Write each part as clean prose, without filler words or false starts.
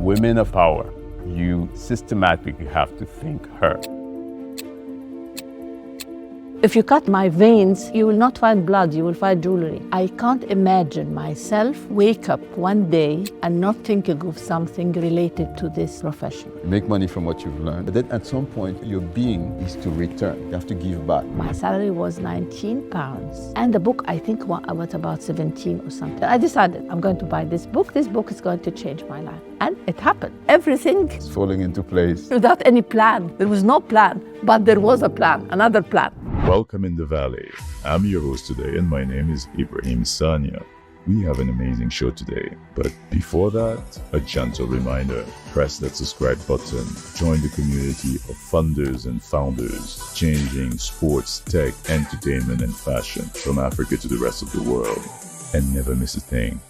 women of power, you systematically have to think her. If you cut my veins, you will not find blood, you will find jewelry. I can't imagine myself wake up one day and not thinking of something related to this profession. You make money from what you've learned, but then at some point, your being is to return. You have to give back. My salary was 19 pounds. And the book, I think, was about 17 or something. I decided I'm going to buy this book. This book is going to change my life. And it happened. Everything It's falling into place. without any plan. There was no plan, but there was a plan, another plan. Welcome in the Valley. I'm your host today, and my name is Ibrahim Sanya. We have an amazing show today, but before that, a gentle reminder. Press that subscribe button. Join the community of funders and founders, changing sports, tech, entertainment, and fashion from Africa to the rest of the world. And never miss a thing.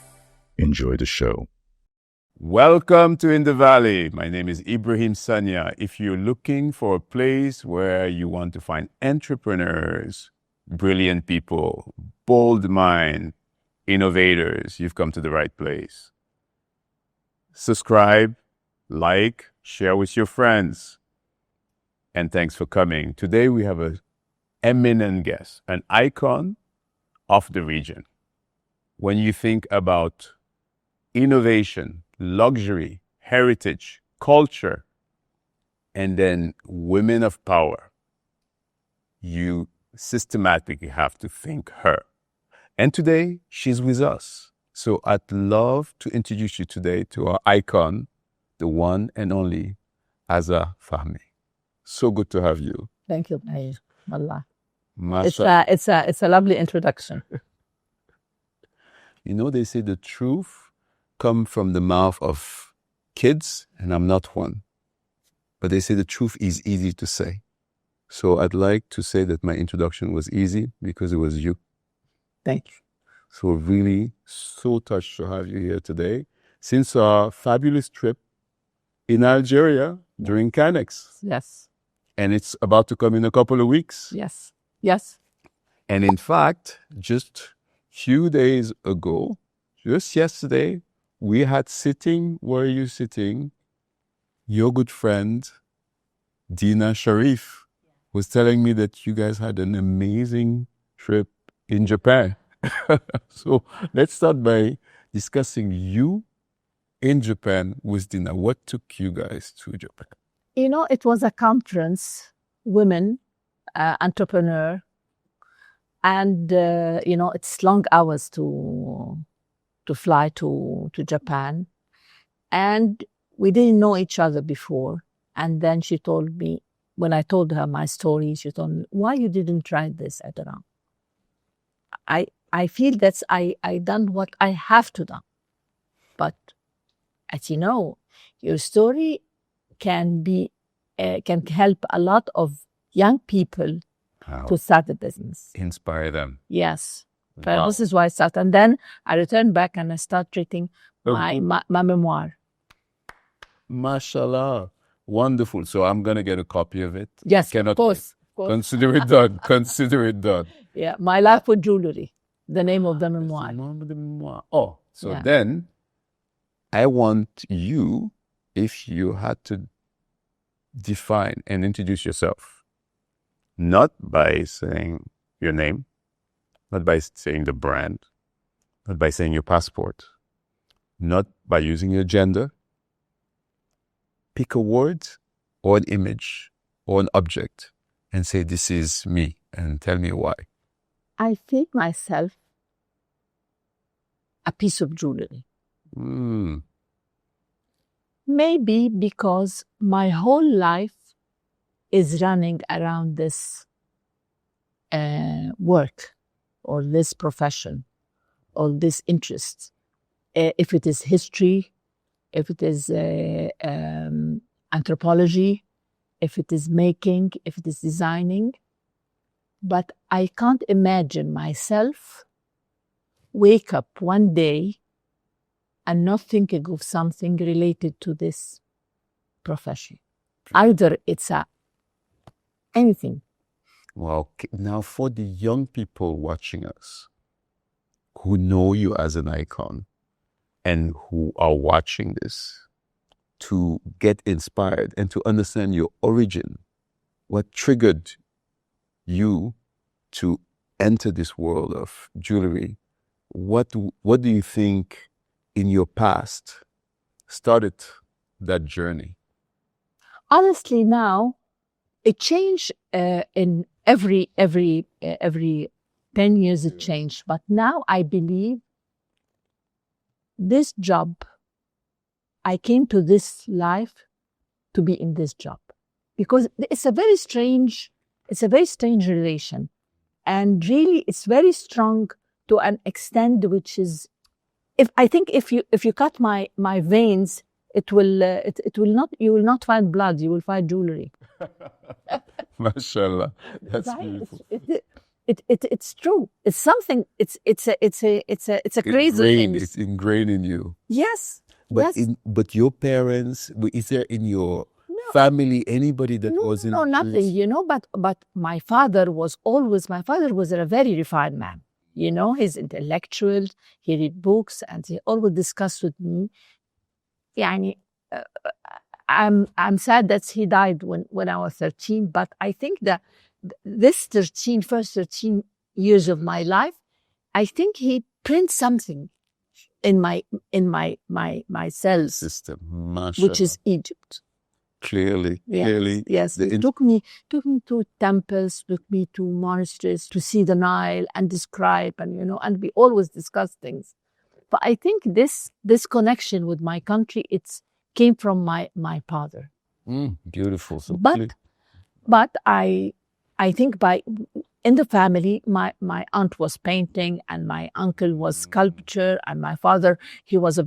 Enjoy the show. Welcome to In the Valley. My name is Ibrahim Sanya. If you're looking for a place where you want to find entrepreneurs, brilliant people, bold mind, innovators, you've come to the right place. Subscribe, like, share with your friends. And thanks for coming. Today we have an eminent guest, an icon of the region. When you think about innovation, luxury, heritage, culture, and then women of power, you systematically have to think her. And today, she's with us. So I'd love to introduce you today to our icon, the one and only Azza Fahmy. So good to have you. Thank you, Wallah. Masha. It's a lovely introduction. You know, they say the truth come from the mouth of kids, and I'm not one. But they say the truth is easy to say. So I'd like to say that my introduction was easy because it was you. Thank you. So really so touched to have you here today. Since our fabulous trip in Algeria during Canex. Yes, And it's about to come in a couple of weeks. yes, yes. And in fact, just few days ago, just yesterday, we had sitting, where are you sitting? Your good friend, Dina Sharif, was telling me that you guys had an amazing trip in Japan. So let's start by discussing you in Japan with Dina. What took you guys to Japan? You know, it was a conference, women, entrepreneur, and, it's long hours to fly to Japan. And we didn't know each other before. And then she told me, when I told her my story, she told me, why you didn't try this? I don't know. I feel that I done what I have to do. But as you know, your story can help a lot of young people to start a business. Inspire them. Yes. Wow. This is why I started. And then I returned back and I started treating my memoir. Mashallah. Wonderful. So I'm going to get a copy of it. Yes, Cannot of course. Consider it done. Consider it done. Yeah, My Life with Jewellery, the name of the memoir. Oh, so Yeah. then I want you, if you had to define and introduce yourself, not by saying your name, not by saying the brand, not by saying your passport, not by using your gender. Pick a word or an image or an object and say, this is me, and tell me why. I feel myself a piece of jewelry. Maybe because my whole life is running around this work or this profession or this interest. If it is history, if it is anthropology, if it is making, if it is designing. But I can't imagine myself wake up one day and not thinking of something related to this profession. Either it's anything. Well, now for the young people watching us who know you as an icon and who are watching this, to get inspired and to understand your origin. What triggered you to enter this world of jewelry? What do you think in your past started that journey? Honestly, now it changed in every 10 years it changed. But now I believe this job, I came to this life to be in this job, because it's a very strange relation, and really it's very strong to an extent which is, if you cut my veins, it will not, you will not find blood, you will find jewelry. Mashallah, that's Right? beautiful. It's true. It's something. It's a crazy thing. It's ingrained in you. Yes. But yes. but your parents, is there in your family anybody that was in? No, nothing. You know, but my father was a very refined man. You know, he's intellectual. He read books, and he always discussed with me. Yani, I'm sad that he died when I was 13. But I think that this first 13 years of my life, I think he printed something in my cells System, mashallah. which is Egypt. Clearly. Yes. He took me to temples, took me to monasteries to see the Nile and describe, and we always discuss things. But I think this connection with my country, came from my father. Beautiful. So But I think in the family, my aunt was painting, and my uncle was sculpture, and my father, he was a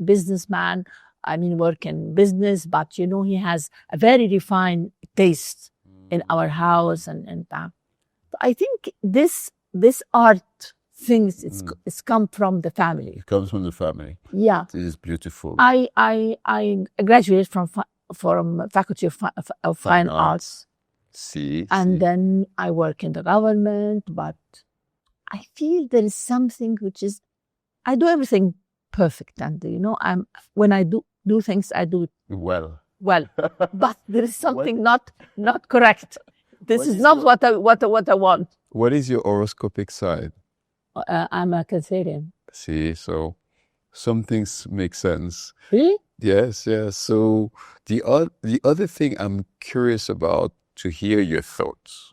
businessman. I mean, work in business, but he has a very refined taste in our house and that. I think this art things, it's come from the family. It comes from the family. Yeah, it is beautiful. I graduated from Faculty of Fine Arts. And then I work in the government, but I feel there is something which is, I do everything perfect, and when I do things, I do it well, but there is something not correct. This is not what I want. What is your horoscopic side? I'm a Cancerian. See, so some things make sense. Really? Yes. So the other thing I'm curious about to hear your thoughts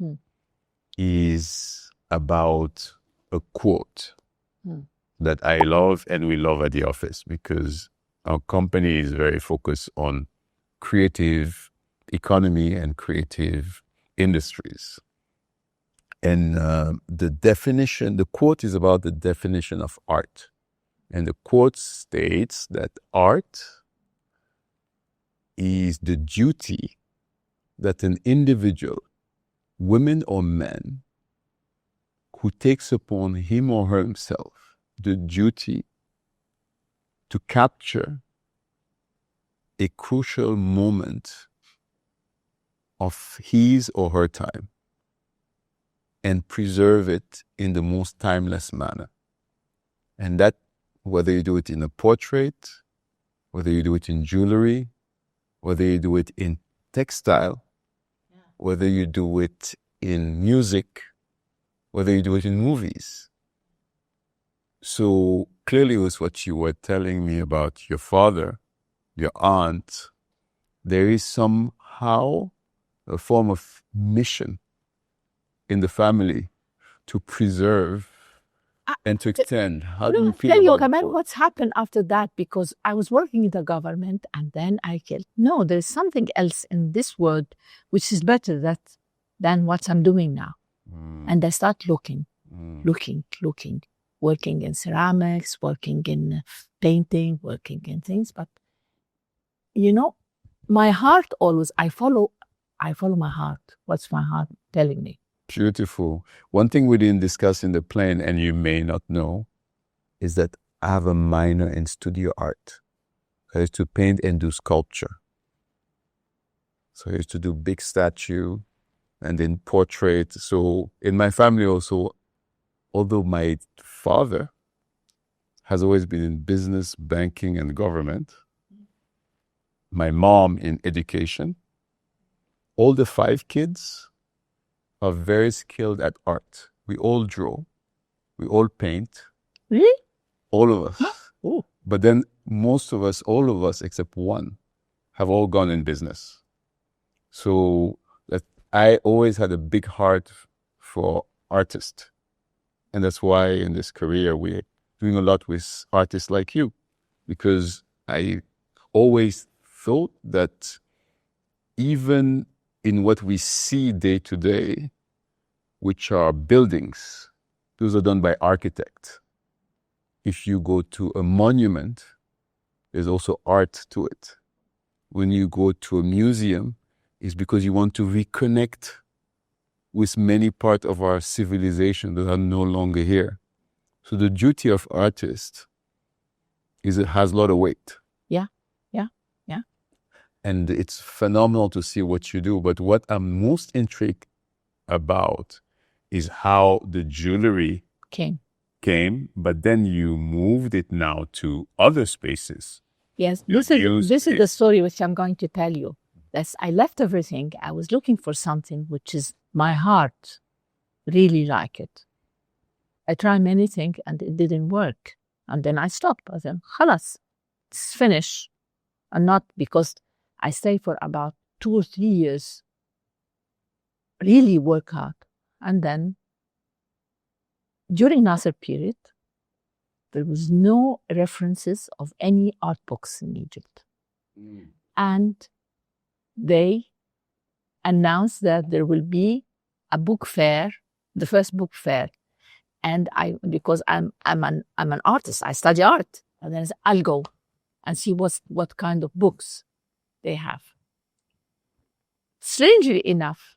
is about a quote that I love and we love at the office, because our company is very focused on creative economy and creative industries. And the quote is about the definition of art. And the quote states that art is the duty that an individual, woman or man, who takes upon him or her himself the duty to capture a crucial moment of his or her time and preserve it in the most timeless manner. And that, whether you do it in a portrait, whether you do it in jewelry, whether you do it in textile, whether you do it in music, whether you do it in movies. So clearly with what you were telling me about your father, your aunt, there is somehow a form of mission in the family to preserve and to extend. How do you feel tell you, about Kamal, what's happened after that? Because I was working in the government, and then I felt, no, there's something else in this world which is better than what I'm doing now. And I start looking, working in ceramics, working in painting, working in things. But, my heart always, I follow my heart. What's my heart telling me? Beautiful. One thing we didn't discuss in the plane, and you may not know, is that I have a minor in studio art. I used to paint and do sculpture. So I used to do big statue and then portrait. So in my family also, although my father has always been in business, banking, and government, my mom in education. All the 5 kids are very skilled at art. We all draw. We all paint. Really? All of us. Oh. But then most of us, all of us except one, have all gone in business. So that I always had a big heart for artists. And that's why in this career we're doing a lot with artists like you. Because I always thought that even in what we see day to day, which are buildings, those are done by architects. If you go to a monument, there's also art to it. When you go to a museum, it's because you want to reconnect with many parts of our civilization that are no longer here. So the duty of artists is it has a lot of weight. Yeah. And it's phenomenal to see what you do. But what I'm most intrigued about is how the jewelry came, but then you moved it now to other spaces. Yes, You this is used the story which I'm going to tell you. That's I left everything. I was looking for something which is my heart really like it. I tried many things and it didn't work. And then I stopped. I said, "Khalas, it's finished." And not because I stayed for about 2 or 3 years, really work hard. And then during Nasser period, there was no references of any art books in Egypt. And they announced that there will be a book fair, the first book fair. And because I'm an artist, I study art. And then I said, I'll go and see what kind of books they have. Strangely enough,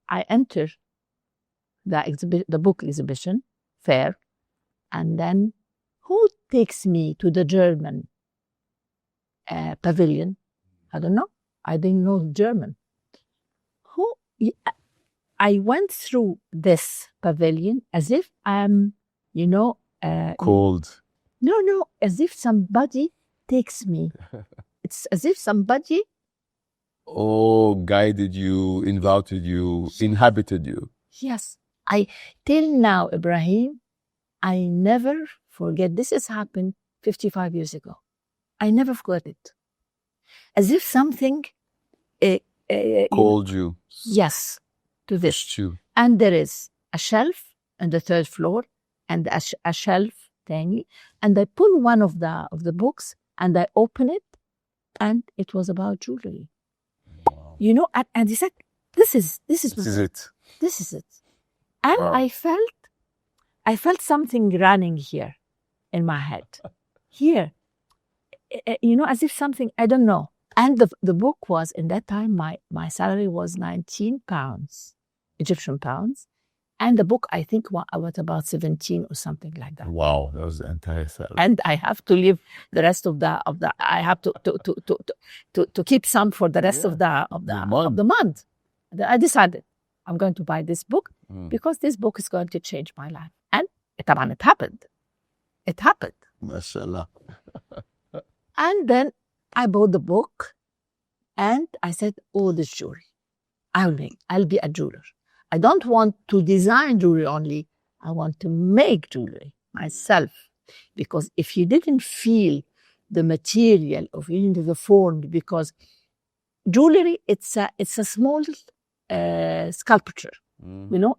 I enter the book exhibition fair, and then who takes me to the German pavilion? I don't know. I didn't know German. I went through this pavilion as if I'm, Cold. No, as if somebody takes me. It's as if somebody Guided you, invited you, inhabited you. Yes. Till now, Ibrahim, I never forget. This has happened 55 years ago. I never forgot it. As if something Called you. Yes, to this. Pushed you. And there is a shelf on the 3rd floor and a shelf thingy. And I pull one of the books and I open it, and it was about jewelry. Wow. And he said, this is it. This is it. And Wow. I felt something running here in my head. Here. As if something, I don't know. And the book was, in that time, my salary was 19 pounds, Egyptian pounds. And the book, I think, was about 17 or something like that. Wow, that was the entire salary. And I have to leave the rest of the I have to keep some for the rest of the month. I decided I'm going to buy this book because this book is going to change my life. And it happened. It happened. Mashallah. And then I bought the book and I said, this jewelry, I'll be a jeweler. I don't want to design jewelry only. I want to make jewelry myself. Because if you didn't feel the material of the form, because jewelry, it's a small sculpture.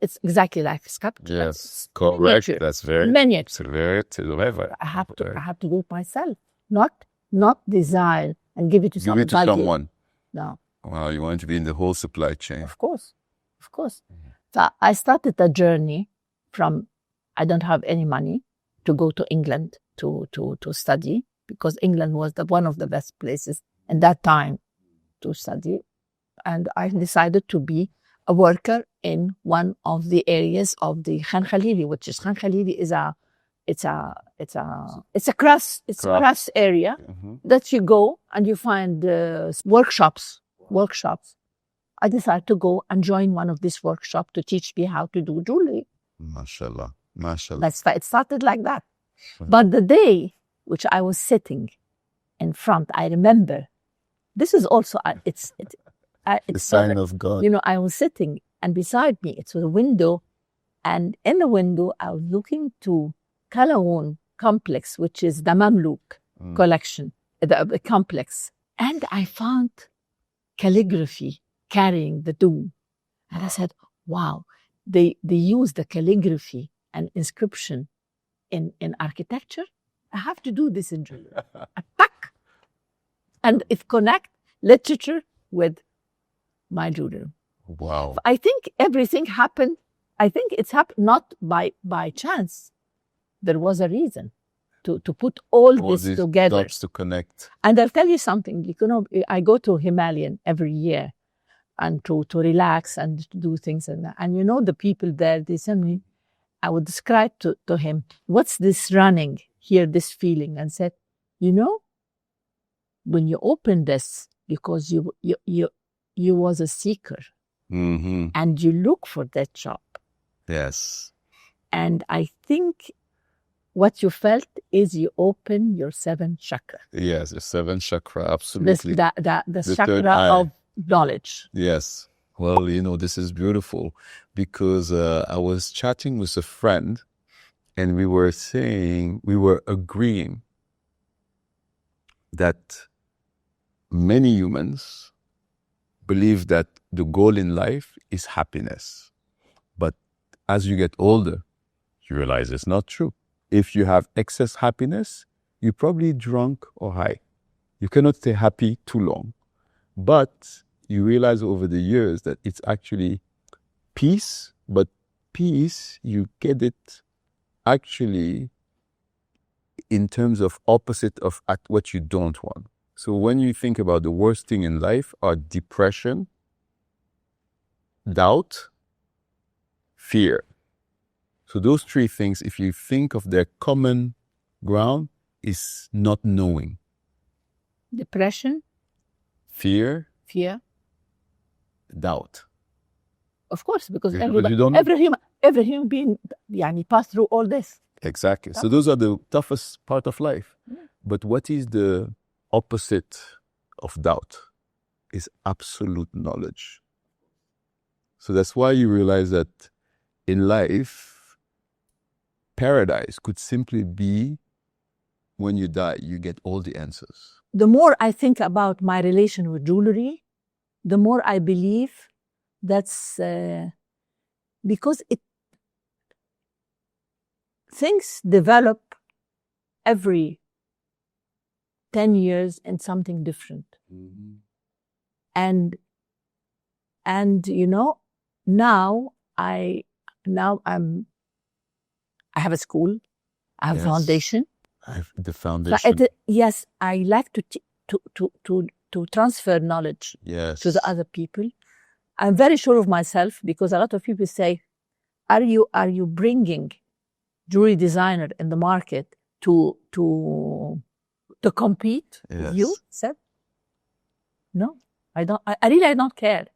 It's exactly like a sculpture. Yes, correct. That's very miniature. I have to do it myself, not design and give it to somebody. Give it to someone. No. Wow, you want to be in the whole supply chain. Of course. So I started a journey from I don't have any money to go to England to study, because England was one of the best places at that time to study. And I decided to be a worker in one of the areas of the Khan Khalili, which is Khan Khalili is a craft area that you go and you find workshops. I decided to go and join one of these workshops to teach me how to do jewelry. Mashallah. It started like that. But the day which I was sitting in front. I remember. This is also, it's The sign of God. you know, I was sitting and beside me, it was a window. And in the window, I was looking to Kalawan complex, which is the Mamluk collection, the complex. And I found calligraphy carrying the dome. And I said, wow, they use the calligraphy and inscription in architecture. I have to do this in jewelry. Attack. And it connect literature with my jewelry. Wow. I think everything happened. I think it's happened not by chance. There was a reason to put all this these together. dots to connect. And I'll tell you something. You know, I go to Himalayan every year, and to relax and to do things and that. And you know, the people there, they send me. I would describe to him, what's this running here, this feeling, and said, you know, when you open this, because you was a seeker, Mm-hmm. and you look for that job. Yes. And I think what you felt is you open your 7th chakra. Yes, the 7th chakra, This, absolutely. the third chakra eye. of knowledge. Yes. Well, you know, this is beautiful because I was chatting with a friend and we were agreeing that many humans believe that the goal in life is happiness. But as you get older, you realize it's not true. If you have excess happiness, you're probably drunk or high. You cannot stay happy too long. But you realize over the years that it's actually peace, but peace, you get it actually in terms of opposite of at what you don't want. So when you think about the worst thing in life are depression, doubt, fear. So those three things, if you think of their common ground, is not knowing. Depression, Fear, fear, doubt. of course, because Because everybody, you don't know. every human being pass through all this. Exactly. So those are the toughest part of life. But what is the opposite of doubt? Is absolute knowledge. So that's why you realize that in life, paradise could simply be when you die, you get all the answers. The more I think about my relation with jewelry, the more I believe that's because things develop every 10 years in something different. And you know, now I have a school, I have Yes. a foundation. The So foundation. yes, I like to transfer knowledge Yes. to the other people. I'm very sure of myself because a lot of people say, "Are you bringing jewelry designer in the market to compete with you?" Yes. I said, "No, I don't. I really don't care."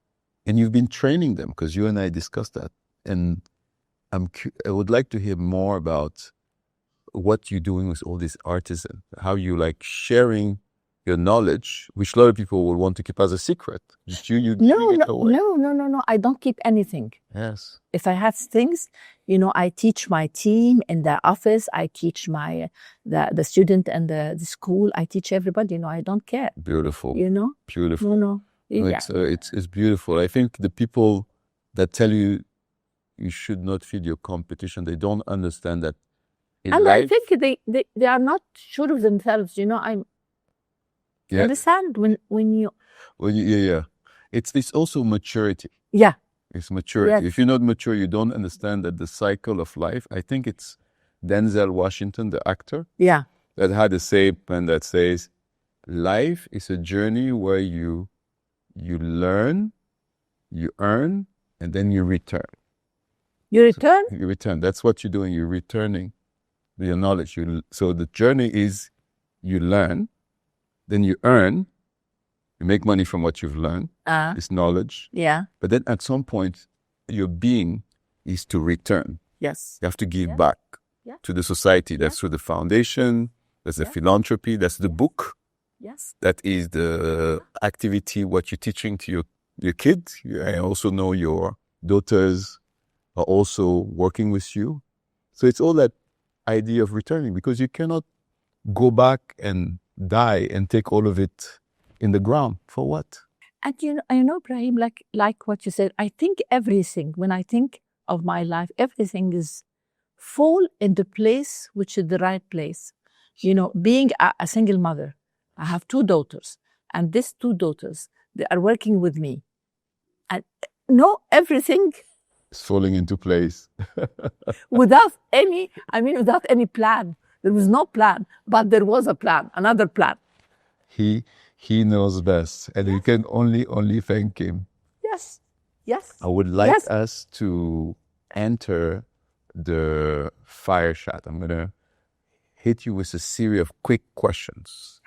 And you've been training them because you and I discussed that. And I would like to hear more about what you're doing with all these artisans, how you like sharing your knowledge, which a lot of people will want to keep as a secret. But you No, giving it away. no. I don't keep anything. Yes. If I have things, you know, I teach my team in the office. I teach the student and the school. I teach everybody. You know, I don't care. Beautiful. You know, Beautiful. no. No, Yeah. it's beautiful. I think the people that tell you you should not feed your competition, they don't understand that in And life. I think they are not sure of themselves. You know, Yeah. understand when you Yeah. It's also maturity. yeah. It's maturity. Yes. If you're not mature, you don't understand that the cycle of life. I think it's Denzel Washington, the actor, Yeah. that had a statement that says, life is a journey where you learn, you earn, and then you return. You return. You return. That's what you're doing. You're returning your knowledge. So the journey is you learn, then you earn, you make money from what you've learned, it's knowledge. Yeah. But then at some point, your being is to return. Yes. You have to give back Yeah. to the society. That's through the foundation, that's the philanthropy, that's the book. Yes. That is the activity, what you're teaching to your kids. I also know your daughters are also working with you. So it's all that idea of returning, because you cannot go back and die and take all of it in the ground. For what? And Ibrahim, like what you said, I think everything, when I think of my life, everything is fall into place, which is the right place. Being a single mother, I have 2 daughters, and these 2 daughters, they are working with me. And everything It's falling into place. without any plan. There was no plan, but there was a plan, another plan. He knows best, and you can only thank him. Yes. Yes. I would like Yes. us to enter the fire chat. I'm gonna hit you with a series of quick questions,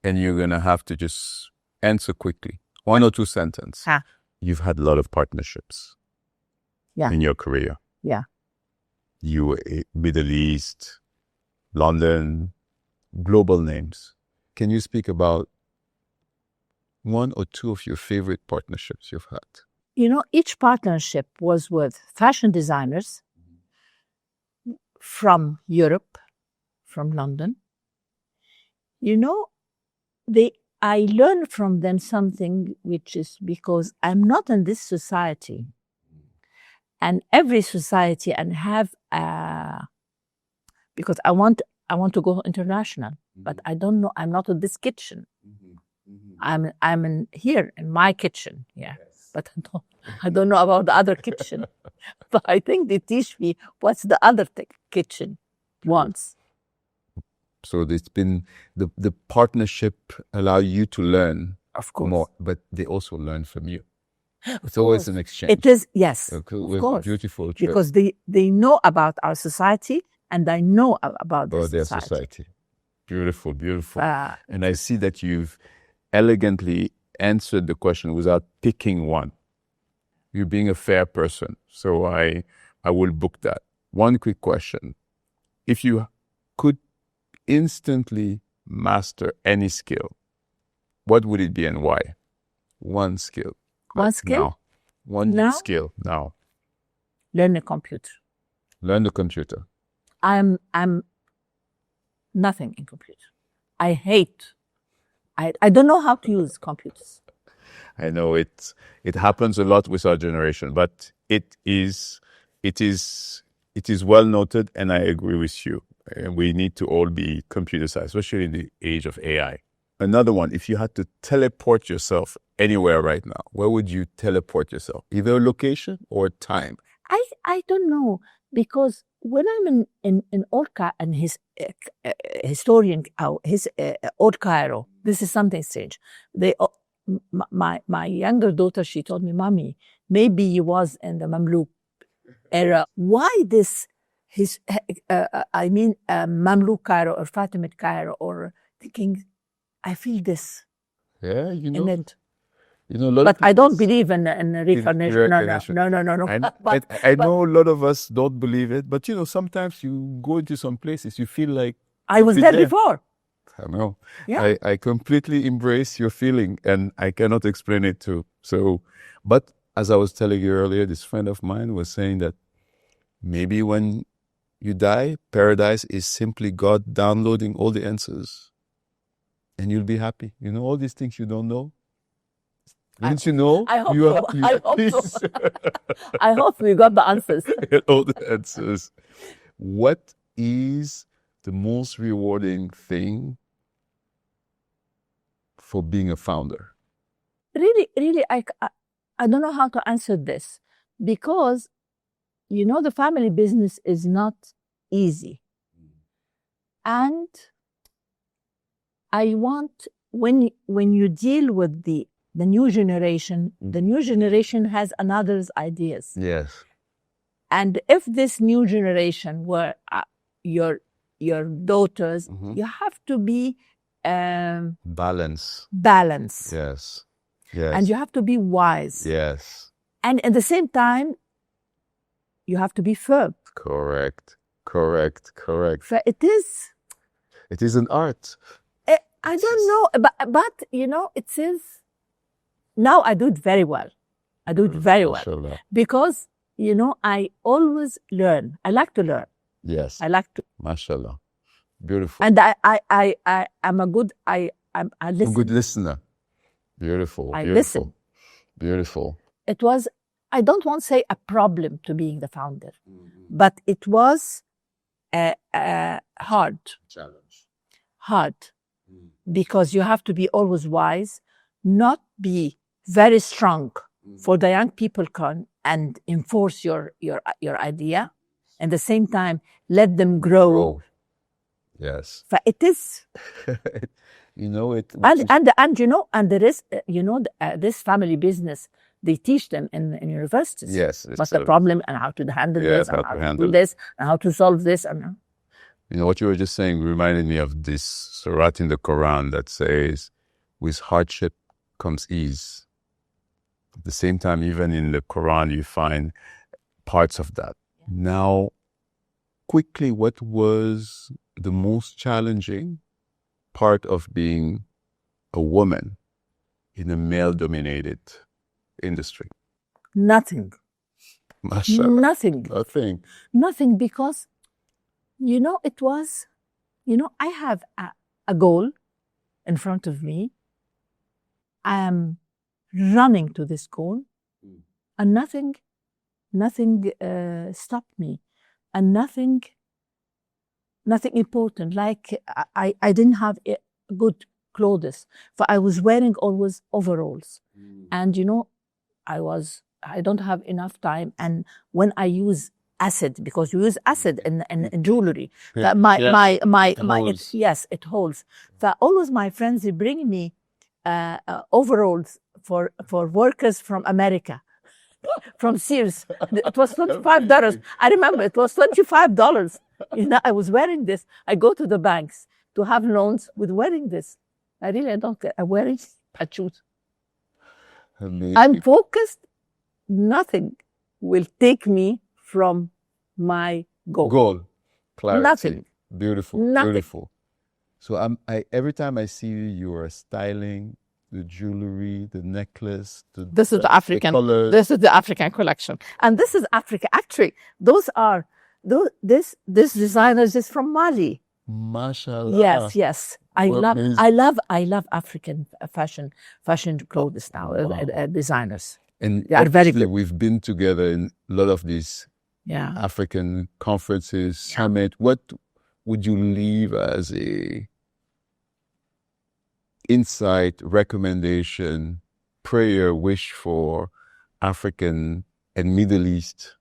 and you're gonna have to just answer quickly, 1 or 2 sentences. You've had a lot of partnerships in your career. Yeah. You were Middle East, London, global names. Can you speak about 1 or 2 of your favorite partnerships you've had? Each partnership was with fashion designers from Europe, from London. I learned from them something, which is because I'm not in this society, and every society, and have because I want to go international, but I don't know. I'm not in this kitchen. I'm in here in my kitchen, but I don't know about the other kitchen. But I think they teach me what's the other kitchen wants. So it's been the partnership allow you to learn, of course, more, but they also learn from you. It's always an exchange. It is, yes, of course, beautiful trip. because they know about our society, and I know about their society. Beautiful. And I see that you've elegantly answered the question without picking one. You're being a fair person, so I will book that. 1 quick question: if you could instantly master any skill, what would it be and why? 1 skill. One skill? Now. One now? skill now. Learn a computer. Learn the computer. I'm nothing in computer. I hate. I don't know how to use computers. I know it happens a lot with our generation, but it is well noted, and I agree with you. We need to all be computer science, especially in the age of AI. Another one: if you had to teleport yourself anywhere right now, where would you teleport yourself? Either a location or time? I don't know, because when I'm in Old Cairo, and his historian, his Old Cairo, this is something strange. My younger daughter, she told me, "Mommy, maybe he was in the Mamluk era. Why this? Mamluk Cairo or Fatimid Cairo?" Or thinking, I feel this. Yeah, in it. But I don't believe in reincarnation. No. I know a lot of us don't believe it, but sometimes you go into some places, you feel like I was there before. I know. Yeah. I completely embrace your feeling, and I cannot explain it too. So, but as I was telling you earlier, this friend of mine was saying that maybe when you die, paradise is simply God downloading all the answers, and you'll be happy. All these things you don't know. Didn't you know? I hope so. I hope we got the answers. All the answers. What is the most rewarding thing for being a founder? Really, I don't know how to answer this, because, the family business is not easy. And I want, when you deal with the new generation, the new generation has another's ideas. Yes. And if this new generation were your daughters, you have to be balance. Yes. And you have to be wise. Yes. And at the same time, you have to be firm. Correct. So it is an art. I don't know, but you know, it is, now I do it very well. I do it very well. Mashallah. Because, you know, I always learn. I like to learn. Yes. I like to, Mashallah. Beautiful. and I'm a good, I A listen. good listener. Beautiful. I beautiful. listen. Beautiful. It was, I don't want to say a problem to being the founder, but it was hard, because you have to be always wise, not be very strong for the young people come and enforce your idea, and at the same time let them grow. Oh. Yes. But it is, You know it. and you know, and there is, you know, this family business, they teach them in universities. Yes. What's the problem and how to handle Yes, this, and how to how handle do this, and how to solve this, and You know, what you were just saying reminded me of this surat in the Quran that says, with hardship comes ease. At the same time, even in the Quran, you find parts of that. Now, quickly, what was the most challenging part of being a woman in a male-dominated industry? nothing. Mashallah. Nothing. Nothing. Nothing, because, you know, it was, you know, I have a goal in front of me. I am running to this goal, and nothing stopped me, and nothing important. Like I didn't have good clothes, for I was wearing always overalls, and you know, I don't have enough time, and when I use acid, because you use acid in jewelry, that it holds. That always my friends, they bring me overalls for workers from America, from Sears. It was $25. I remember it was $25. You know, I was wearing this. I go to the banks to have loans with wearing this. I don't care. I'm wearing a choose. Amazing. I'm focused. Nothing will take me from my goal. Clarity. Nothing. Beautiful. Nothing. Beautiful. So every time I see you, you are styling the jewelry, the necklace, This is the African. colors. This is the African collection, and this is Africa. Actually, this designers is from Mali. Mashallah. Yes. Well, I love African fashion clothes now. Designers. And They are very obviously good. we've been together in a lot of these Yeah. African conferences, summit. What would you leave as a insight, recommendation, prayer, wish for African and Middle East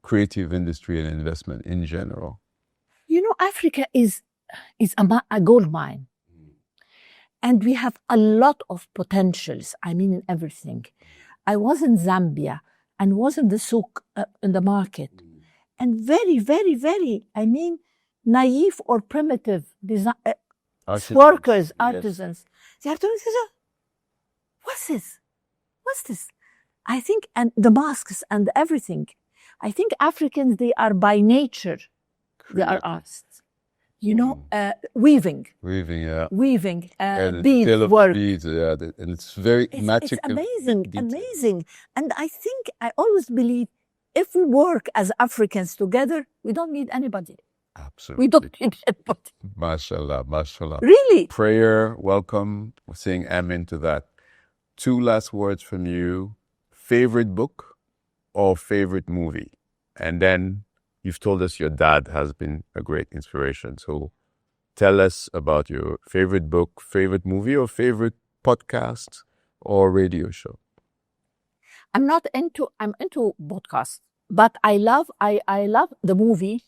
creative industry and investment in general? You know, Africa is a gold mine, and we have a lot of potentials. I mean, in everything. I was in Zambia and was in the souk, in the market, and very, very, very, I mean, naive or primitive workers, artisans. They are doing this. What's this? What's this? I think, and the masks and everything. I think Africans, they are by nature, they are artists. You know, weaving, And beads tale of work. beads, yeah, and it's very It's magical. amazing. And I think, I always believe, if we work as Africans together, we don't need anybody. Absolutely. We don't need anybody. Mashallah, mashallah. Really? Prayer, welcome, we're saying amen to that. 2 last words from you. Favorite book or favorite movie? And then you've told us your dad has been a great inspiration. So tell us about your favorite book, favorite movie, or favorite podcast or radio show. I'm into podcasts, but I love the movie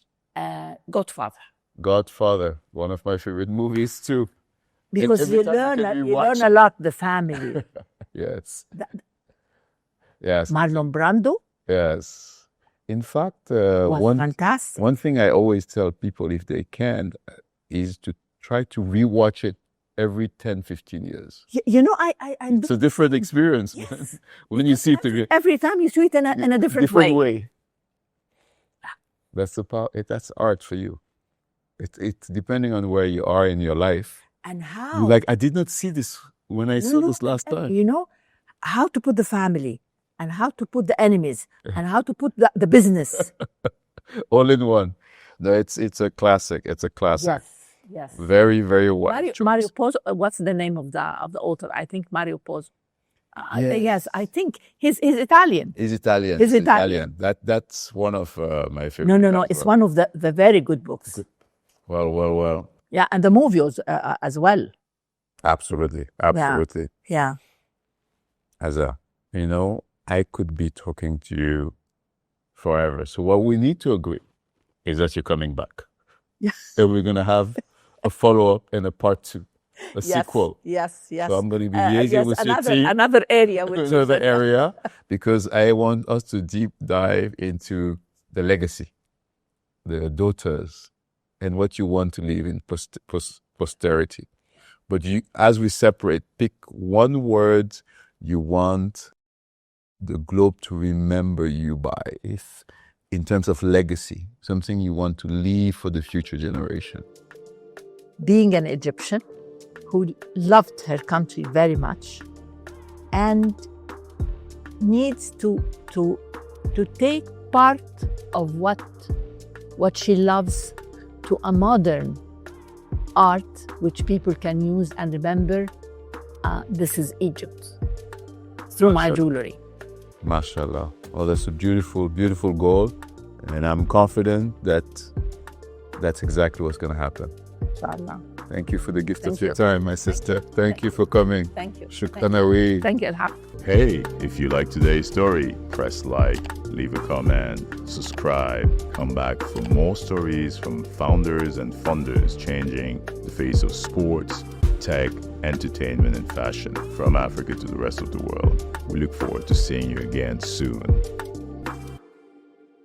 Godfather. Godfather, one of my favorite movies too. Because every you time learn you watch a lot, the family. Yes. That- Yes. Marlon Brando Yes. In fact, was fantastic. one thing I always tell people, if they can, is to try to rewatch it every 10, 15 years. You know, I'm It's a different experience Yes. when you see it again. every time you see it in a different way. That's the power. That's art for you. It's depending on where you are in your life. and You're how, like, I did not see this when I saw this last time. you know, how to put the family and how to put the enemies and how to put the business. All in one. No, it's a classic. It's a classic. Yes, yes. Very, very wise choice. Mario Puzo, what's the name of the author? I think Mario Puzo. Yes, I think he's Italian. He's Italian. He's Italian. That's one of my favorite. No. It's one of the very good books. Well. Yeah, and the movies as well. Absolutely. Yeah. Azza, I could be talking to you forever. So what we need to agree is that you're coming back. Yes. And we're going to have a follow-up and a part 2, a sequel. Yes. So I'm going to be liaising with your team. Another area. Another area, because I want us to deep dive into the legacy, the daughters, and what you want to leave in posterity. But as we separate, pick one word you want the globe to remember you by, in terms of legacy, something you want to leave for the future generation. Being an Egyptian who loved her country very much and needs to take part of what she loves to a modern art which people can use and remember, this is Egypt, through my jewelry. MashaAllah. Well, that's a beautiful, beautiful goal. And I'm confident that that's exactly what's going to happen. Inshallah. Thank you for the gift Thank of your you. time, my sister. Thank you for coming. Thank you. Shukran Awi. Thank you. Hey, if you like today's story, press like, leave a comment, subscribe, come back for more stories from founders and funders changing the face of sports, tech, entertainment, and fashion from Africa to the rest of the world. We look forward to seeing you again soon.